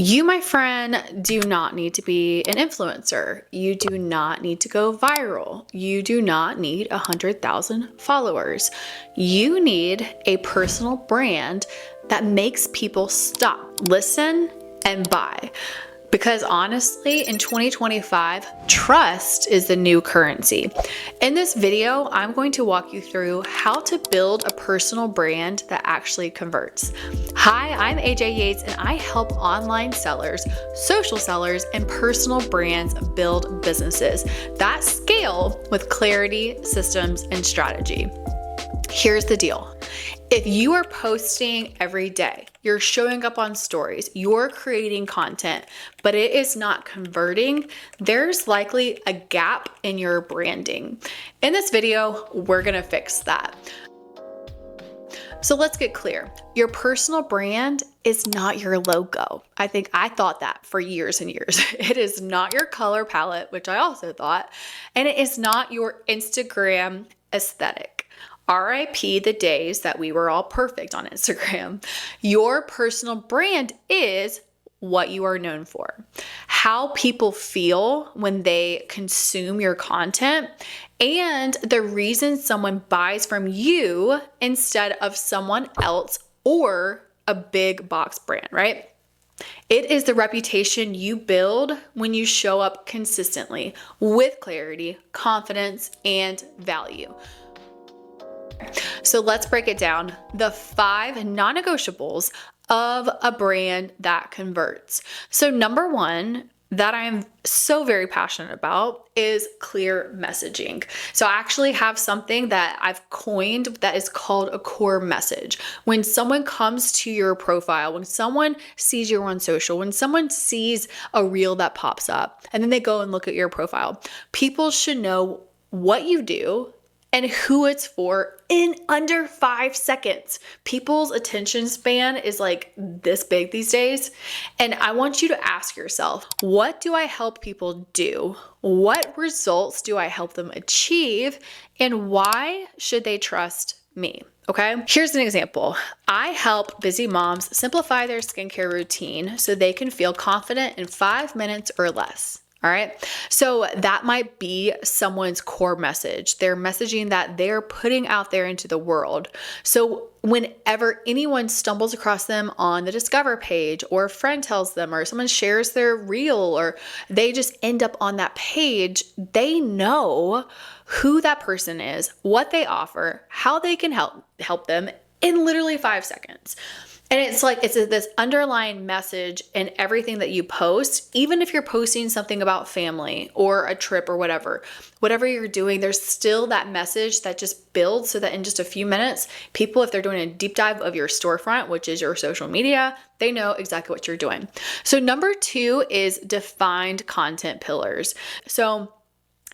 You, my friend, do not need to be an influencer. You do not need to go viral. You do not need 100,000 followers. You need a personal brand that makes people stop, listen, and buy. Because honestly, in 2025, trust is the new currency. In this video, I'm going to walk you through how to build a personal brand that actually converts. Hi, I'm AJ Yates, and I help online sellers, social sellers, and personal brands build businesses that scale with clarity, systems, and strategy. Here's the deal. If you are posting every day, you're showing up on stories, you're creating content, but it is not converting, there's likely a gap in your branding. In this video, we're gonna fix that. So let's get clear. Your personal brand is not your logo. I thought that for years and years. It is not your color palette, which I also thought, and it is not your Instagram aesthetic. RIP the days that we were all perfect on Instagram. Your personal brand is what you are known for, how people feel when they consume your content, and the reason someone buys from you instead of someone else or a big box brand, right? It is the reputation you build when you show up consistently with clarity, confidence, and value. So let's break it down. The 5 non-negotiables of a brand that converts. So number 1 that I'm so very passionate about is clear messaging. So I actually have something that I've coined that is called a core message. When someone comes to your profile, when someone sees you on social, when someone sees a reel that pops up, and then they go and look at your profile, people should know what you do and who it's for in under 5 seconds. People's attention span is like this big these days. And I want you to ask yourself, what do I help people do? What results do I help them achieve? And why should they trust me? Okay, here's an example. I help busy moms simplify their skincare routine so they can feel confident in 5 minutes or less. All right. So that might be someone's core message. They're messaging that they're putting out there into the world. So whenever anyone stumbles across them on the Discover page, or a friend tells them, or someone shares their reel, or they just end up on that page, they know who that person is, what they offer, how they can help them in literally 5 seconds. And it's like, it's this underlying message in everything that you post, even if you're posting something about family or a trip or whatever you're doing, there's still that message that just builds so that in just a few minutes, people, if they're doing a deep dive of your storefront, which is your social media, they know exactly what you're doing. So number 2 is defined content pillars. So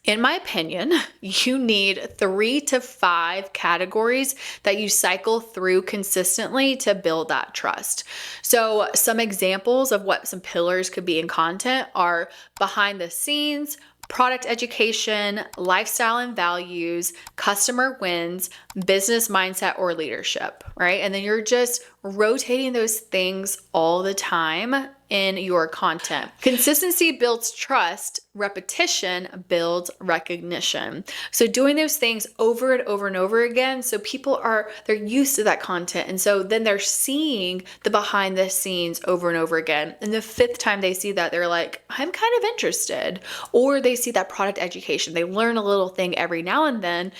in my opinion, you need 3 to 5 categories that you cycle through consistently to build that trust. So some examples of what some pillars could be in content are behind the scenes, product education, lifestyle and values, customer wins, business mindset, or leadership, right? And then you're just rotating those things all the time in your content. Consistency builds trust. Repetition builds recognition. So doing those things over and over and over again, so people they're used to that content. And so then they're seeing the behind the scenes over and over again. And the 5th time they see that, they're like, I'm kind of interested. Or they see that product education. They learn a little thing every now and then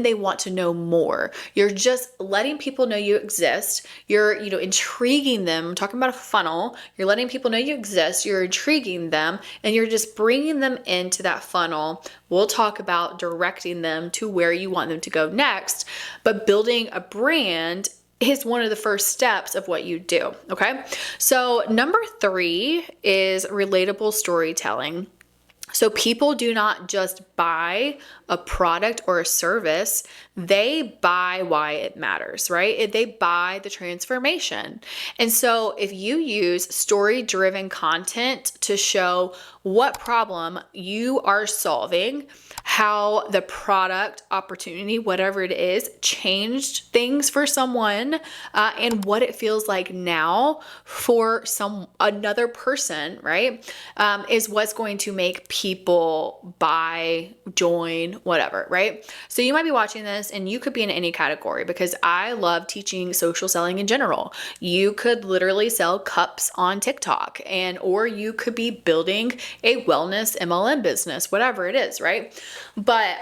they want to know more. You're just letting people know you exist. You're, intriguing them. I'm talking about a funnel. You're letting people know you exist. You're intriguing them, and you're just bringing them into that funnel. We'll talk about directing them to where you want them to go next, but building a brand is one of the first steps of what you do. Okay. So number 3 is relatable storytelling. So people do not just buy a product or a service, they buy why it matters, right? They buy the transformation. And so if you use story-driven content to show what problem you are solving, how the product opportunity, whatever it is, changed things for someone, and what it feels like now for another person, right? Is what's going to make people buy, join, whatever, right? So you might be watching this and you could be in any category, because I love teaching social selling in general. You could literally sell cups on TikTok, or you could be building a wellness MLM business, whatever it is, right? But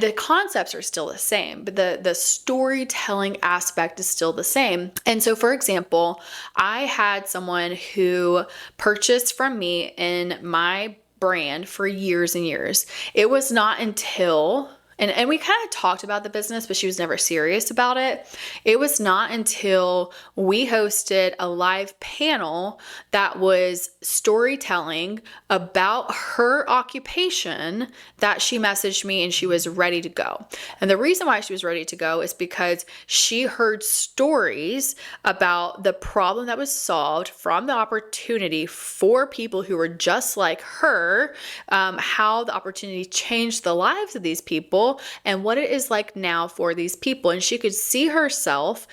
the concepts are still the same, but the storytelling aspect is still the same. And so, for example, I had someone who purchased from me in my brand for years and years. It was not until and we kind of talked about the business, but she was never serious about it. It was not until we hosted a live panel that was storytelling about her occupation that she messaged me and she was ready to go. And the reason why she was ready to go is because she heard stories about the problem that was solved from the opportunity for people who were just like her, how the opportunity changed the lives of these people, and what it is like now for these people. And she could see herself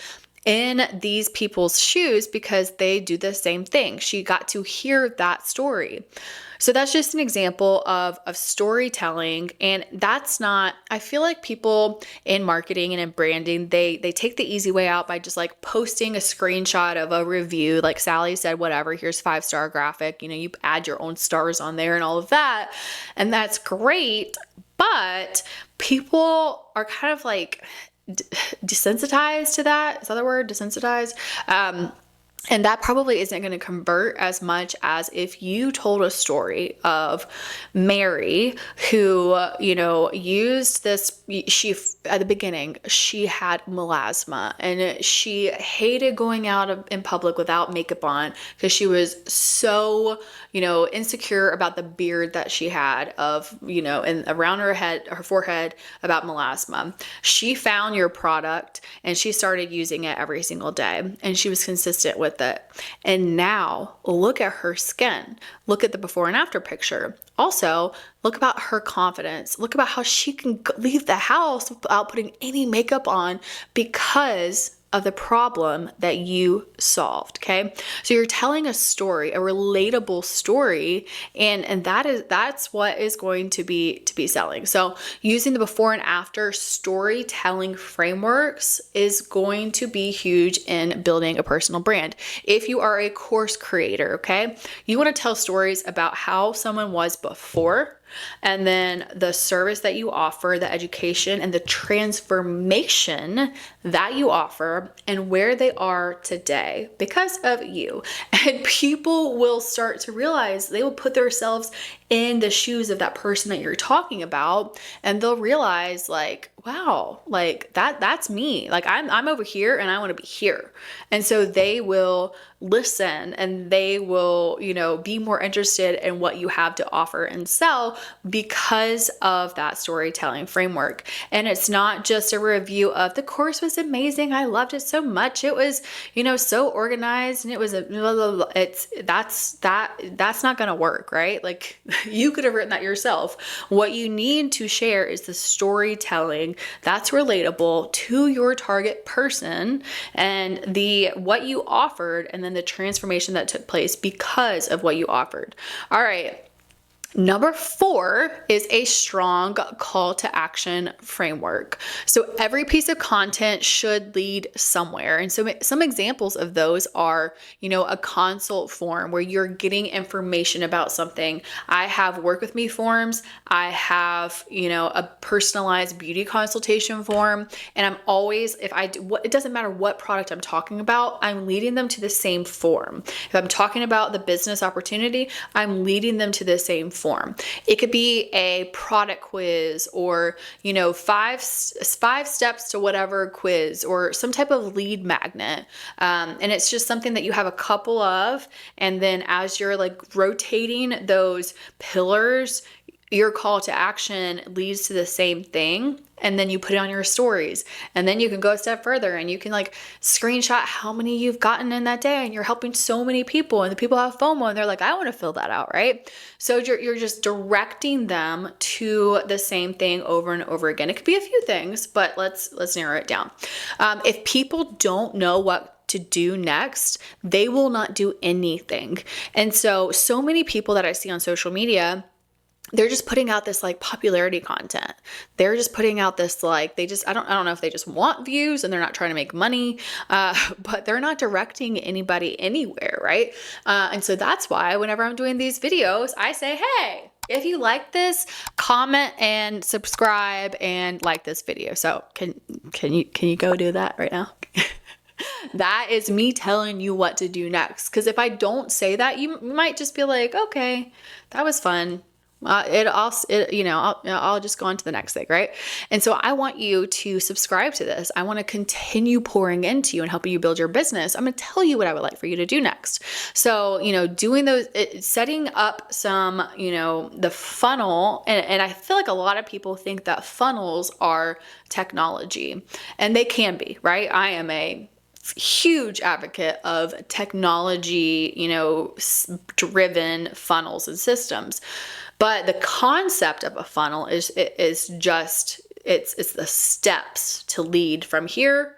in these people's shoes because they do the same thing. She got to hear that story. So that's just an example of storytelling. And that's not, I feel like people in marketing and in branding, they take the easy way out by just like posting a screenshot of a review. Like Sally said, whatever, here's 5-star graphic, you add your own stars on there and all of that. And that's great. But people are kind of like desensitized to that. Is that the word? Desensitized? And that probably isn't going to convert as much as if you told a story of Mary who, used this, at the beginning, she had melasma and she hated going out in public without makeup on because she was so, insecure about the beard that she had and around her head, her forehead, about melasma. She found your product and she started using it every single day, and she was consistent with it. And now look at her skin. Look at the before and after picture. Also, look about her confidence. Look about how she can leave the house without putting any makeup on because of the problem that you solved. Okay. So you're telling a story, a relatable story, and that's what is going to be selling. So using the before and after storytelling frameworks is going to be huge in building a personal brand. If you are a course creator, okay, you want to tell stories about how someone was before, and then the service that you offer, the education and the transformation that you offer, and where they are today because of you. And people will start to realize, they will put themselves in the shoes of that person that you're talking about, and they'll realize like, wow, like that's me. Like I'm over here and I want to be here. And so they will listen and they will, be more interested in what you have to offer and sell because of that storytelling framework. And it's not just a review of the course was amazing, I loved it so much, it was, so organized, and it was that's not going to work, right? Like you could have written that yourself. What you need to share is the storytelling that's relatable to your target person, and what you offered, and then the transformation that took place because of what you offered. All right. Number 4 is a strong call to action framework. So every piece of content should lead somewhere. And so some examples of those are, a consult form where you're getting information about something. I have work with me forms. I have, a personalized beauty consultation form. And I'm always, it doesn't matter what product I'm talking about, I'm leading them to the same form. If I'm talking about the business opportunity, I'm leading them to the same form. It could be a product quiz, or, 5 steps to whatever quiz, or some type of lead magnet. And it's just something that you have a couple of, and then as you're like rotating those pillars, your call to action leads to the same thing, and then you put it on your stories, and then you can go a step further and you can like screenshot how many you've gotten in that day, and you're helping so many people, and the people have FOMO and they're like, I want to fill that out, right? So you're just directing them to the same thing over and over again. It could be a few things, but let's narrow it down. If people don't know what to do next, they will not do anything. And so many people that I see on social media, they're just putting out this like popularity content. They're just putting out this like, I don't know if they just want views and they're not trying to make money, but they're not directing anybody anywhere, right? And so that's why whenever I'm doing these videos, I say, hey, if you like this, comment and subscribe and like this video. So can you go do that right now? That is me telling you what to do next. Because if I don't say that, you might just be like, okay, that was fun. I'll just go on to the next thing, right? And so I want you to subscribe to this. I want to continue pouring into you and helping you build your business. I'm going to tell you what I would like for you to do next. So, doing those, setting up some, the funnel, and I feel like a lot of people think that funnels are technology, and they can be, right? I am a huge advocate of technology, driven funnels and systems. But the concept of a funnel is just it's the steps to lead from here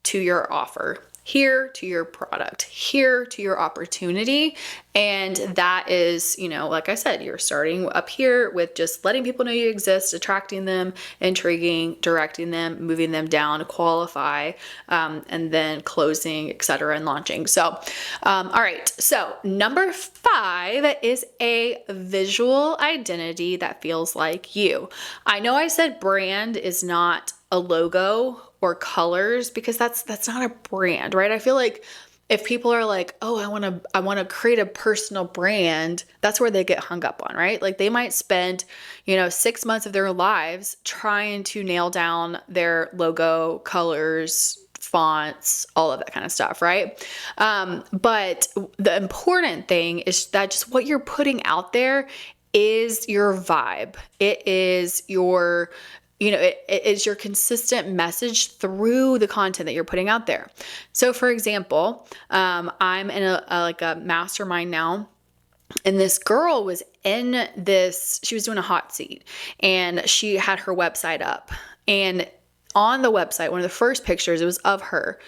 to your offer, here to your product, here to your opportunity. And that is, like I said, you're starting up here with just letting people know you exist, attracting them, intriguing, directing them, moving them down to qualify, and then closing, etc., and launching. So, all right. So number 5 is a visual identity that feels like you. I know I said brand is not a logo or colors, because that's not a brand, right? I feel like if people are like, oh, I want to create a personal brand, that's where they get hung up on, right? Like they might spend, 6 months of their lives trying to nail down their logo, colors, fonts, all of that kind of stuff, right? But the important thing is that just what you're putting out there is your vibe. It is your it is your consistent message through the content that you're putting out there. So for example, I'm in a mastermind now, and this girl was she was doing a hot seat, and she had her website up, and on the website, one of the first pictures, it was of her.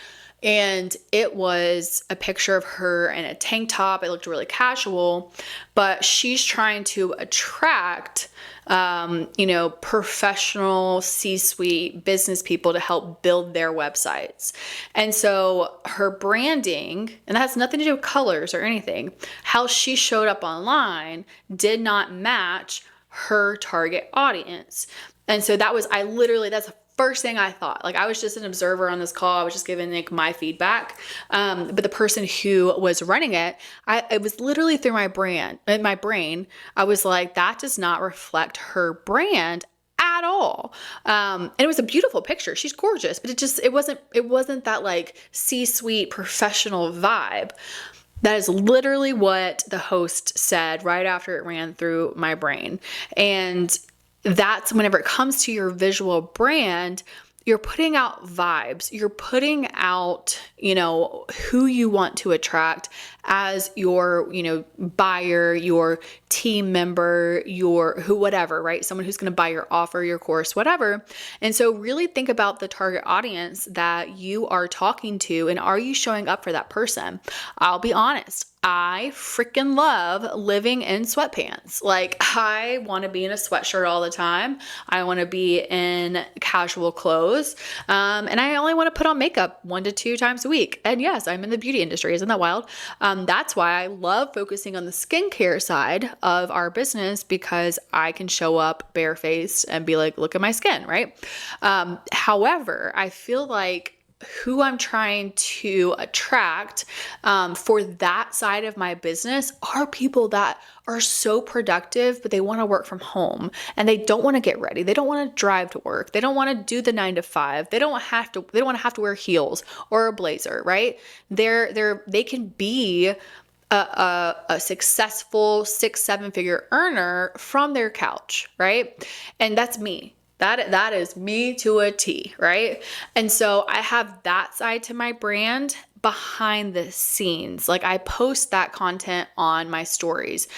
And it was a picture of her in a tank top. It looked really casual, but she's trying to attract, professional C-suite business people to help build their websites. And so her branding, and that has nothing to do with colors or anything, how she showed up online did not match her target audience. And so that's the first thing I thought. Like I was just an observer on this call. I was just giving like my feedback. But the person who was running it, it was literally through my brain. I was like, that does not reflect her brand at all. And it was a beautiful picture. She's gorgeous, but it wasn't that like C-suite professional vibe. That is literally what the host said right after it ran through my brain. And that's whenever it comes to your visual brand, you're putting out vibes. You're putting out, who you want to attract as your, buyer, your team member, whatever, right? Someone who's going to buy your offer, your course, whatever. And so really think about the target audience that you are talking to, and are you showing up for that person? I'll be honest. I freaking love living in sweatpants. Like I want to be in a sweatshirt all the time. I want to be in casual clothes. And I only want to put on makeup 1 to 2 times a week. And yes, I'm in the beauty industry. Isn't that wild? That's why I love focusing on the skincare side of our business, because I can show up barefaced and be like, look at my skin, right? However, I feel like who I'm trying to attract for that side of my business are people that are so productive, but they want to work from home and they don't want to get ready. They don't want to drive to work. They don't want to do the 9 to 5. They don't want to have to wear heels or a blazer, right? They can be a successful 6-7 figure earner from their couch, right? And that's me. That is me to a T, right? And so I have that side to my brand behind the scenes. Like I post that content on my stories.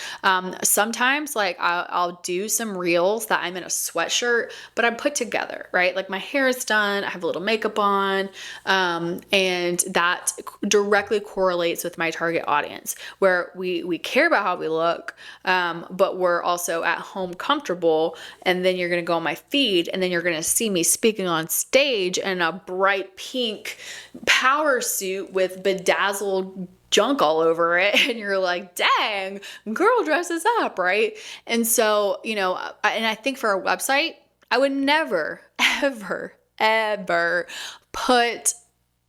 Sometimes like I'll do some reels that I'm in a sweatshirt, but I'm put together, right? Like my hair is done, I have a little makeup on, and that directly correlates with my target audience where we care about how we look, but we're also at home comfortable. And then you're going to go on my feed and then you're going to see me speaking on stage in a bright pink power suit with bedazzled junk all over it. And you're like, dang, girl dresses up, right? And so, and I think for a website, I would never, ever put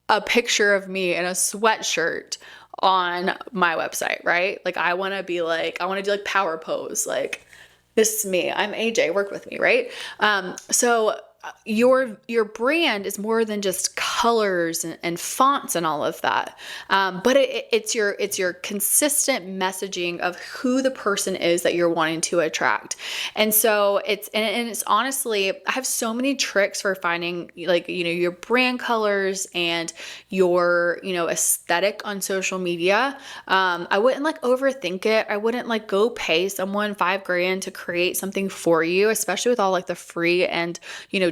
a picture of me in a sweatshirt on my website, right? Like I want to do like power pose. Like this is me. I'm AJ, work with me, right? So your brand is more than just colors and fonts and all of that. But it's your consistent messaging of who the person is that you're wanting to attract. And so it's honestly, I have so many tricks for finding like, your brand colors and your, aesthetic on social media. I wouldn't like overthink it. I wouldn't like go pay someone $5,000 to create something for you, especially with all like the free and,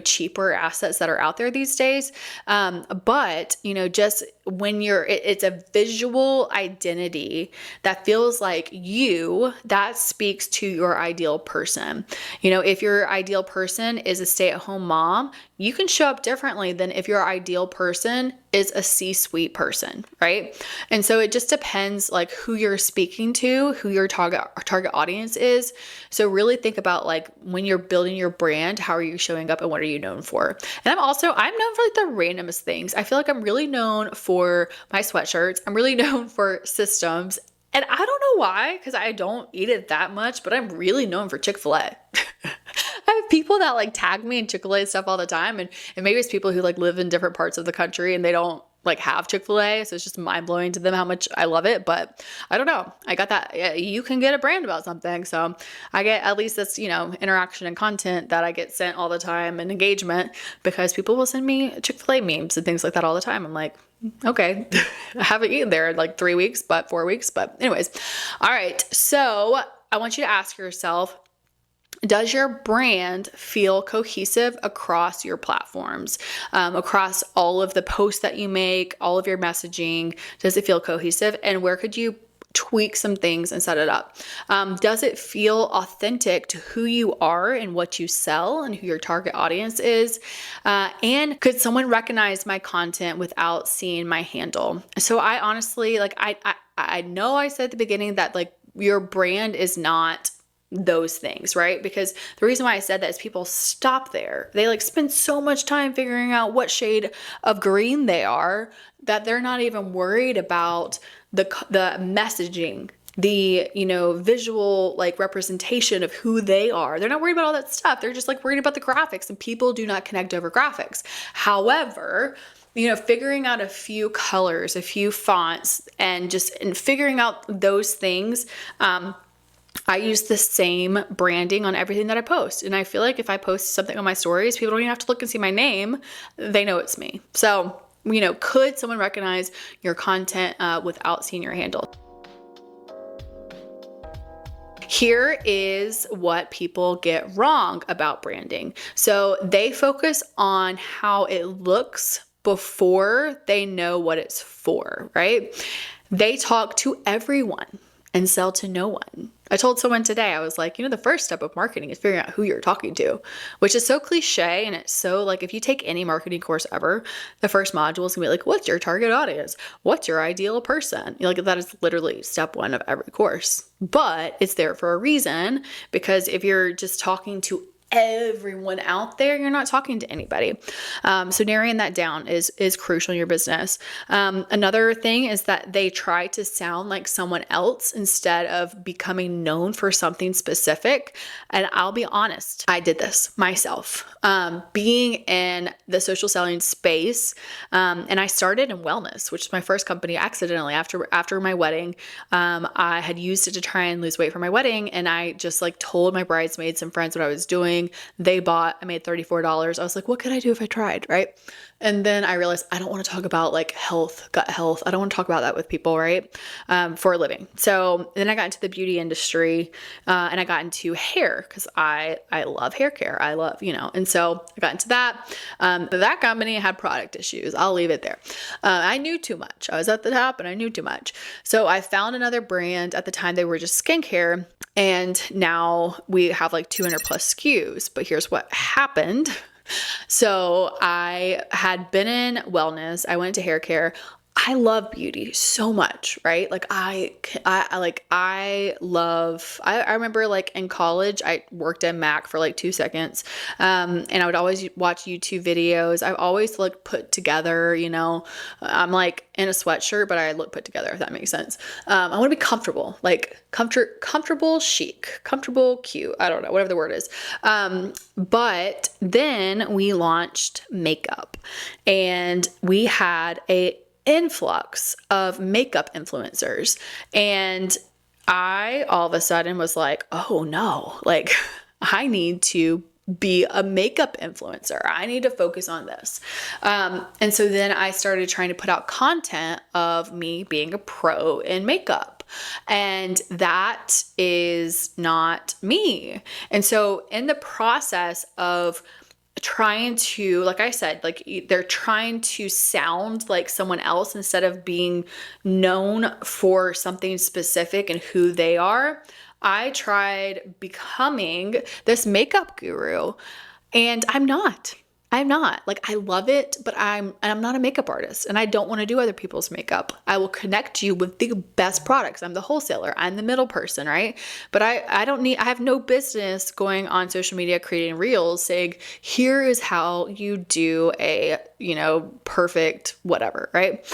cheaper assets that are out there these days. But, just when it's a visual identity that feels like you, that speaks to your ideal person. If your ideal person is a stay-at-home mom, you can show up differently than if your ideal person is a C-suite person, right? And so it just depends like who you're speaking to, who your target audience is. So really think about like when you're building your brand, how are you showing up and what are you known for? And I'm known for like the randomest things. I feel like I'm really known for my sweatshirts. I'm really known for systems. And I don't know why, because I don't eat it that much, but I'm really known for Chick-fil-A. I have people that like tag me in Chick-fil-A stuff all the time. And maybe it's people who like live in different parts of the country and they don't like have Chick-fil-A. So it's just mind blowing to them how much I love it. But I don't know. I got that. You can get a brand about something. So I get at least this, interaction and content that I get sent all the time and engagement because people will send me Chick-fil-A memes and things like that all the time. I'm like, okay, I haven't eaten there in like 4 weeks. But anyways, all right. So I want you to ask yourself, does your brand feel cohesive across your platforms, across all of the posts that you make, all of your messaging? Does it feel cohesive? And where could you tweak some things and set it up? Does it feel authentic to who you are and what you sell and who your target audience is? And could someone recognize my content without seeing my handle? So I honestly, like, I know I said at the beginning that like your brand is not those things, right? Because the reason why I said that is people stop there. They like spend so much time figuring out what shade of green they are that they're not even worried about the messaging, the, visual like representation of who they are. They're not worried about all that stuff. They're just like worried about the graphics, and people do not connect over graphics. However, figuring out a few colors, a few fonts, and figuring out those things, I use the same branding on everything that I post. And I feel like if I post something on my stories, people don't even have to look and see my name. They know it's me. So, could someone recognize your content without seeing your handle? Here is what people get wrong about branding. So they focus on how it looks before they know what it's for, right? They talk to everyone and sell to no one. I told someone today, I was like, the first step of marketing is figuring out who you're talking to, which is so cliche. And it's so like, if you take any marketing course ever, the first module is gonna be like, what's your target audience? What's your ideal person? That is literally step one of every course, but it's there for a reason, because if you're just talking to everyone out there, you're not talking to anybody. So narrowing that down is crucial in your business. Another thing is that they try to sound like someone else instead of becoming known for something specific. And I'll be honest, I did this myself. Being in the social selling space, and I started in wellness, which is my first company accidentally after my wedding. I had used it to try and lose weight for my wedding, and I just like told my bridesmaids and friends what I was doing. They bought, I made $34. I was like, what could I do if I tried, right? And then I realized I don't want to talk about like health, gut health. I don't want to talk about that with people, right? For a living. So then I got into the beauty industry, and I got into hair because I love hair care. I love, and so I got into that. But that company had product issues. I'll leave it there. I knew too much. I was at the top and I knew too much. So I found another brand. At the time they were just skincare. And now we have like 200 plus SKUs. But here's what happened. So I had been in wellness. I went to hair care. I love beauty so much, right? Like I remember like in college, I worked at Mac for like 2 seconds. And I would always watch YouTube videos. I've always looked put together, I'm like in a sweatshirt, but I look put together, if that makes sense. I want to be comfortable, like comfortable, chic, comfortable, cute. I don't know, whatever the word is. But then we launched makeup, and we had a influx of makeup influencers. And I all of a sudden was like, oh no, like I need to be a makeup influencer. I need to focus on this. And so then I started trying to put out content of me being a pro in makeup. And that is not me. And so in the process of trying to, like I said, like they're trying to sound like someone else instead of being known for something specific and who they are. I tried becoming this makeup guru, and I'm not. Like, I love it, but I'm not a makeup artist, and I don't want to do other people's makeup. I will connect you with the best products. I'm the wholesaler. I'm the middle person, right? But I have no business going on social media, creating reels saying, here is how you do a, perfect whatever, right?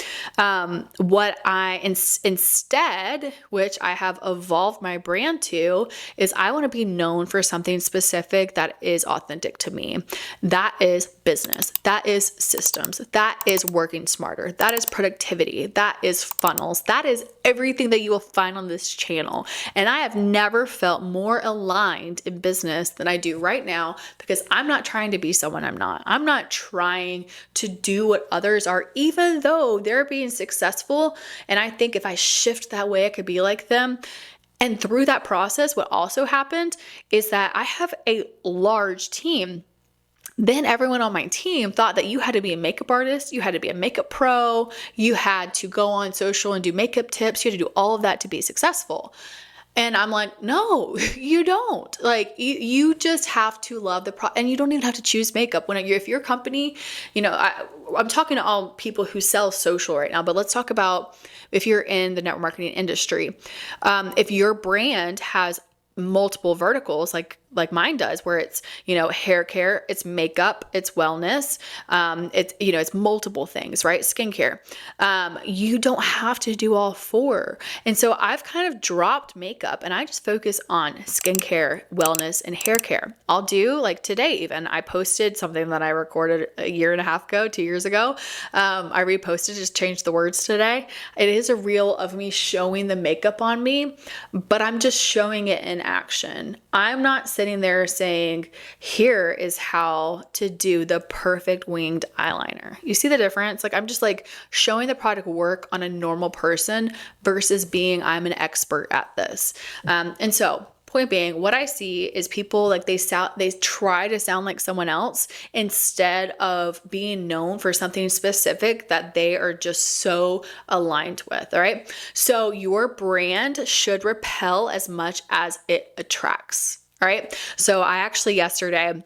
What I instead, which I have evolved my brand to, is I want to be known for something specific that is authentic to me. That is business. That is systems. That is working smarter. That is productivity. That is funnels. That is everything that you will find on this channel. And I have never felt more aligned in business than I do right now, because I'm not trying to be someone I'm not. I'm not trying to do what others are, even though they're being successful. And I think if I shift that way, I could be like them. And through that process, what also happened is that I have a large team. Then everyone on my team thought that you had to be a makeup artist, you had to be a makeup pro, you had to go on social and do makeup tips, you had to do all of that to be successful. And I'm like, no, you don't. Like, you just have to love the and you don't even have to choose makeup. If your company, I'm talking to all people who sell social right now, but let's talk about if you're in the network marketing industry. If your brand has multiple verticals like mine does, where it's, hair care, it's makeup, it's wellness, it's multiple things, right? Skincare. You don't have to do all four. And so I've kind of dropped makeup and I just focus on skincare, wellness, and hair care. I'll do, like today even, I posted something that I recorded a year and a half ago, 2 years ago. I reposted, just changed the words today. It is a reel of me showing the makeup on me, but I'm just showing it in action. I'm not sitting there saying, here is how to do the perfect winged eyeliner. You see the difference? Like, I'm just like showing the product work on a normal person versus being, I'm an expert at this. And so point being, what I see is people like they try to sound like someone else instead of being known for something specific that they are just so aligned with. All right. So your brand should repel as much as it attracts. All right. So I actually yesterday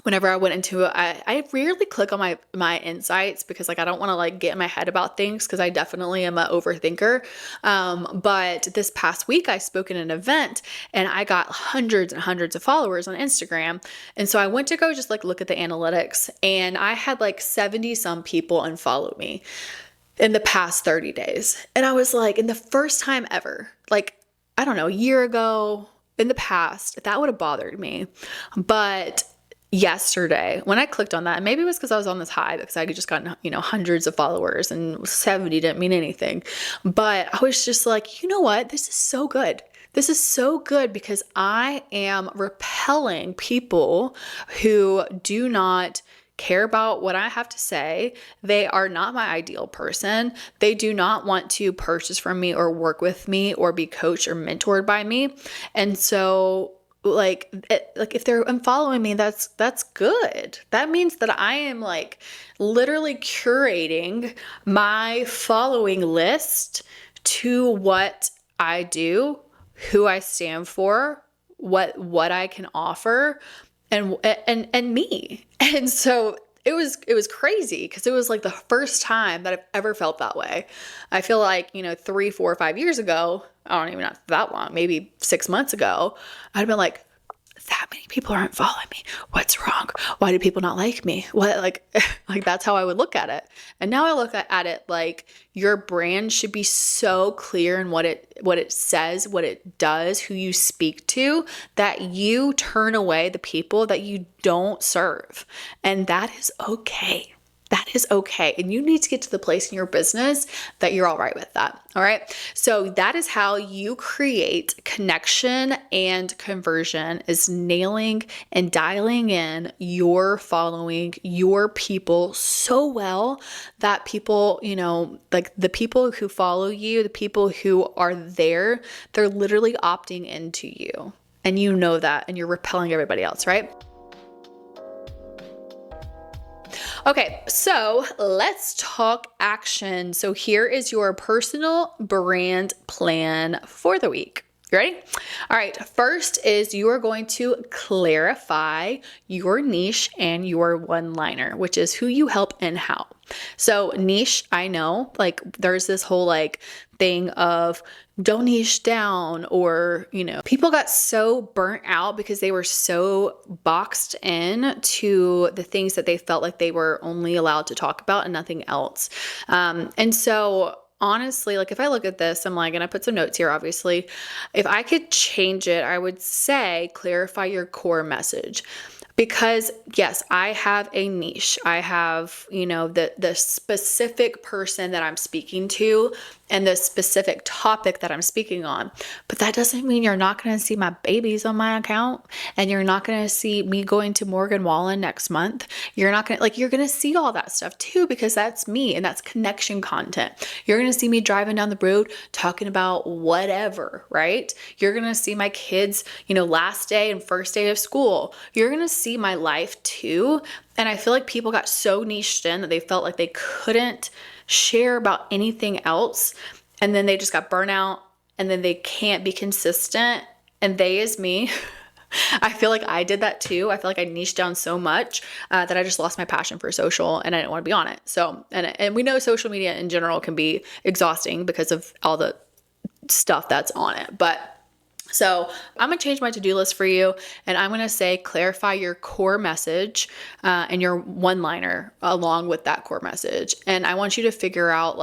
whenever I went into it, I rarely click on my insights because like I don't want to like get in my head about things because I definitely am an overthinker. But this past week I spoke in an event and I got hundreds and hundreds of followers on Instagram. And so I went to go just like look at the analytics and I had like 70 some people unfollow me in the past 30 days. And I was like, in the first time ever, like, I don't know, a year ago in the past, that would have bothered me. But yesterday when I clicked on that, and maybe it was because I was on this high because I had just gotten, hundreds of followers and 70 didn't mean anything. But I was just like, you know what? This is so good. This is so good because I am repelling people who do not care about what I have to say. They are not my ideal person. They do not want to purchase from me or work with me or be coached or mentored by me. And so like if they're unfollowing me, that's good. That means that I am like literally curating my following list to what I do, who I stand for, what I can offer, and me. And so it was crazy because it was like the first time that I've ever felt that way. I feel like, 3, 4, 5 years ago, I don't even know that long, maybe 6 months ago, I'd been like, that many people aren't following me. What's wrong? Why do people not like me? What, like that's how I would look at it. And now I look at it like your brand should be so clear in what it says, what it does, who you speak to, that you turn away the people that you don't serve. And that is okay. That is okay. And you need to get to the place in your business that you're all right with that. All right. So that is how you create connection and conversion, is nailing and dialing in your following, your people so well that people, like the people who follow you, the people who are there, they're literally opting into you. And you know that, and you're repelling everybody else, right? Okay, so let's talk action. So here is your personal brand plan for the week. You ready? All right, first is you are going to clarify your niche and your one-liner, which is who you help and how. So niche, I know, like there's this whole like thing of don't niche down, or, people got so burnt out because they were so boxed in to the things that they felt like they were only allowed to talk about and nothing else. And so honestly, like if I look at this, I'm like, and I put some notes here, obviously, if I could change it, I would say clarify your core message. Because yes, I have a niche. I have, the specific person that I'm speaking to and the specific topic that I'm speaking on. But that doesn't mean you're not going to see my babies on my account, and you're not going to see me going to Morgan Wallen next month. You're not going to you're going to see all that stuff too, because that's me and that's connection content. You're going to see me driving down the road talking about whatever, right? You're going to see my kids, last day and first day of school. You're going to see my life too. And I feel like people got so niched in that they felt like they couldn't share about anything else. And then they just got burnt out, and then they can't be consistent. And they is me. I feel like I did that too. I feel like I niched down so much that I just lost my passion for social, and I didn't want to be on it. So, and we know social media in general can be exhausting because of all the stuff that's on it. So I'm going to change my to-do list for you, and I'm going to say clarify your core message and your one-liner along with that core message. And I want you to figure out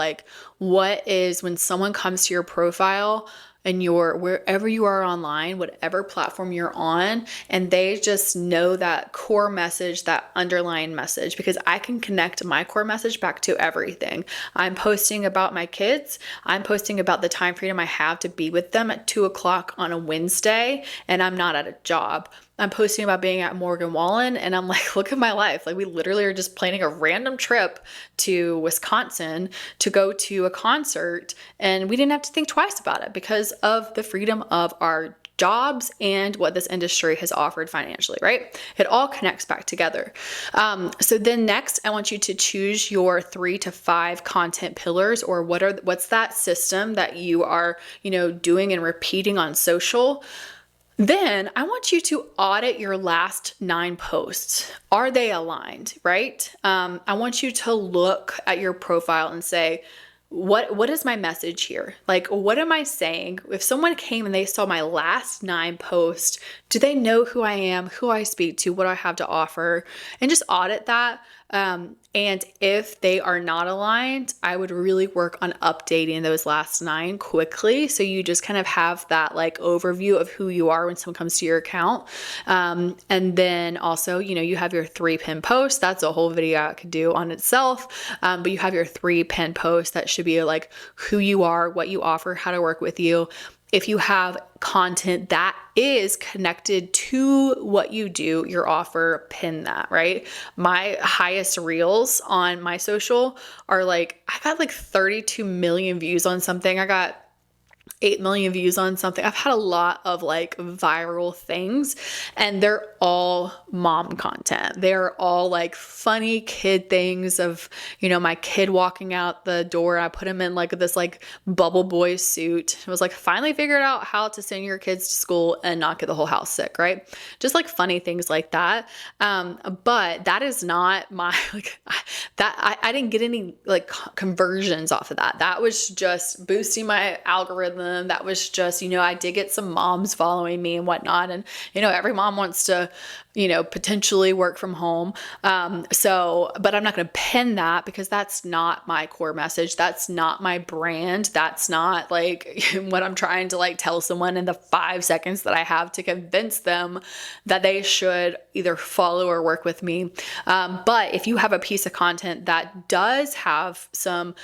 what is, when someone comes to your profile and wherever you are online, whatever platform you're on, and they just know that core message, that underlying message, because I can connect my core message back to everything. I'm posting about my kids. I'm posting about the time freedom I have to be with them at 2:00 on a Wednesday, and I'm not at a job. I'm posting about being at Morgan Wallen, and I'm like, look at my life. We literally are just planning a random trip to Wisconsin to go to a concert, and we didn't have to think twice about it because of the freedom of our jobs and what this industry has offered financially, right? It all connects back together. So then next, I want you to choose your 3 to 5 content pillars, or what's that system that you are, doing and repeating on social. Then I want you to audit your last 9 posts. Are they aligned, right? I want you to look at your profile and say, what is my message here? Like, what am I saying? If someone came and they saw my last 9 posts, do they know who I am, who I speak to, what I have to offer? And just audit that. And if they are not aligned, I would really work on updating those last 9 quickly. So you just kind of have that like overview of who you are when someone comes to your account. And then also, you have your 3 pin posts. That's a whole video I could do on itself. But you have your 3 pin posts that should be like who you are, what you offer, how to work with you. If you have content that is connected to what you do, your offer, pin that, right? My highest reels on my social are like, I got like 32 million views on something. I got 8 million views on something. I've had a lot of like viral things, and they're all mom content. They're all like funny kid things of, my kid walking out the door. I put him in like this like bubble boy suit. It was like, finally figured out how to send your kids to school and not get the whole house sick, right? Just like funny things like that. But that is not my, like that. I didn't get any like conversions off of that. That was just boosting my algorithm. That was just, I did get some moms following me and whatnot. And, every mom wants to, potentially work from home. But I'm not going to pin that because that's not my core message. That's not my brand. That's not like what I'm trying to like tell someone in the 5 seconds that I have to convince them that they should either follow or work with me. But if you have a piece of content that does have some,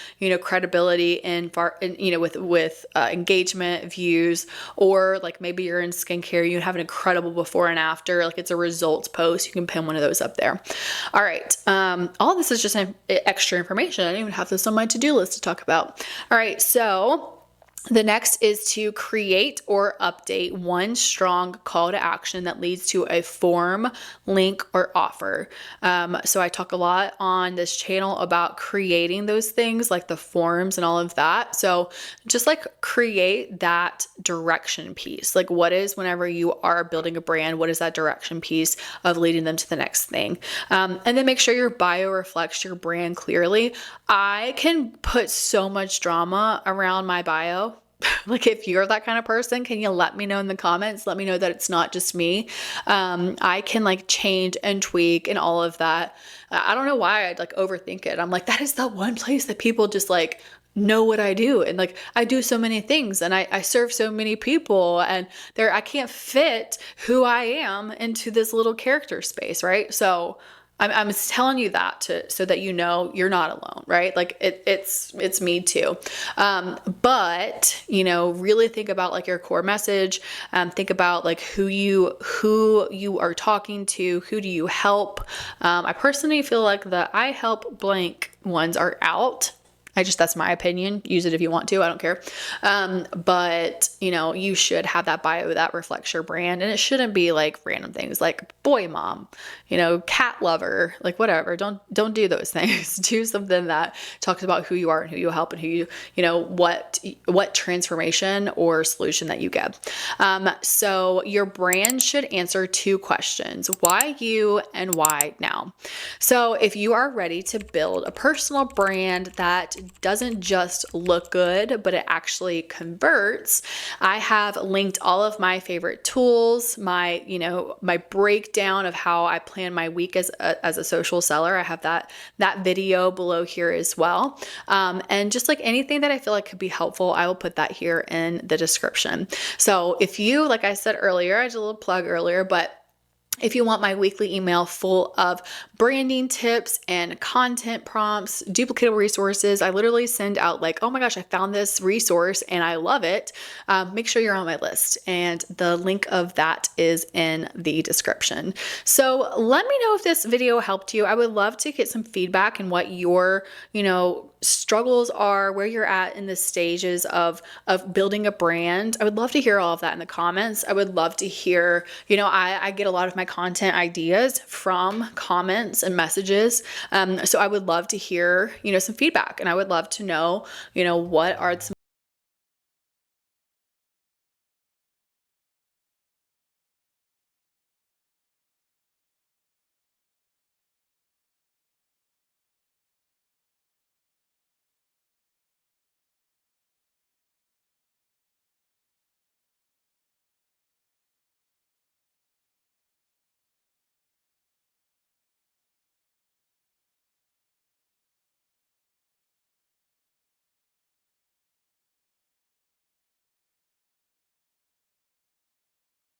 credibility with engagement, views, or like maybe you're in skincare, you have an incredible before and after, like it's a results post, you can pin one of those up there. All right. All this is just extra information. I didn't even have this on my to-do list to talk about. All right. So the next is to create or update one strong call to action that leads to a form, link, or offer. So I talk a lot on this channel about creating those things like the forms and all of that. So just like create that direction piece. Like what is, whenever you are building a brand, what is that direction piece of leading them to the next thing? And then make sure your bio reflects your brand clearly. I can put so much drama around my bio. Like if you're that kind of person, can you let me know in the comments? Let me know that it's not just me. I can like change and tweak and all of that. I don't know why I'd like overthink it. I'm like, that is the one place that people just like know what I do. And like, I do so many things and I serve so many people, and I can't fit who I am into this little character space. Right. So I'm telling you that so that you're not alone, right? Like it's me too. But really think about like your core message. Think about like who you are talking to, who do you help? I personally feel like the I help blank ones are out. That's my opinion. Use it if you want to, I don't care. But you should have that bio that reflects your brand, and it shouldn't be like random things like boy mom, cat lover, like whatever. Don't do those things. Do something that talks about who you are and who you help and who you, what transformation or solution that you give. So your brand should answer 2 questions: why you and why now? So if you are ready to build a personal brand that doesn't just look good, but it actually converts, I have linked all of my favorite tools, my breakdown of how I plan my week as a social seller. I have that video below here as well. And just like anything that I feel like could be helpful, I will put that here in the description. So if you, like I said earlier, I did a little plug earlier, but if you want my weekly email full of branding tips and content prompts, duplicatable resources, I literally send out like, oh my gosh, I found this resource and I love it. Make sure you're on my list. And the link of that is in the description. So let me know if this video helped you. I would love to get some feedback and what your, struggles are, where you're at in the stages of building a brand. I would love to hear all of that in the comments. I would love to hear, I get a lot of my content ideas from comments and messages. So I would love to hear, some feedback, and I would love to know, what are some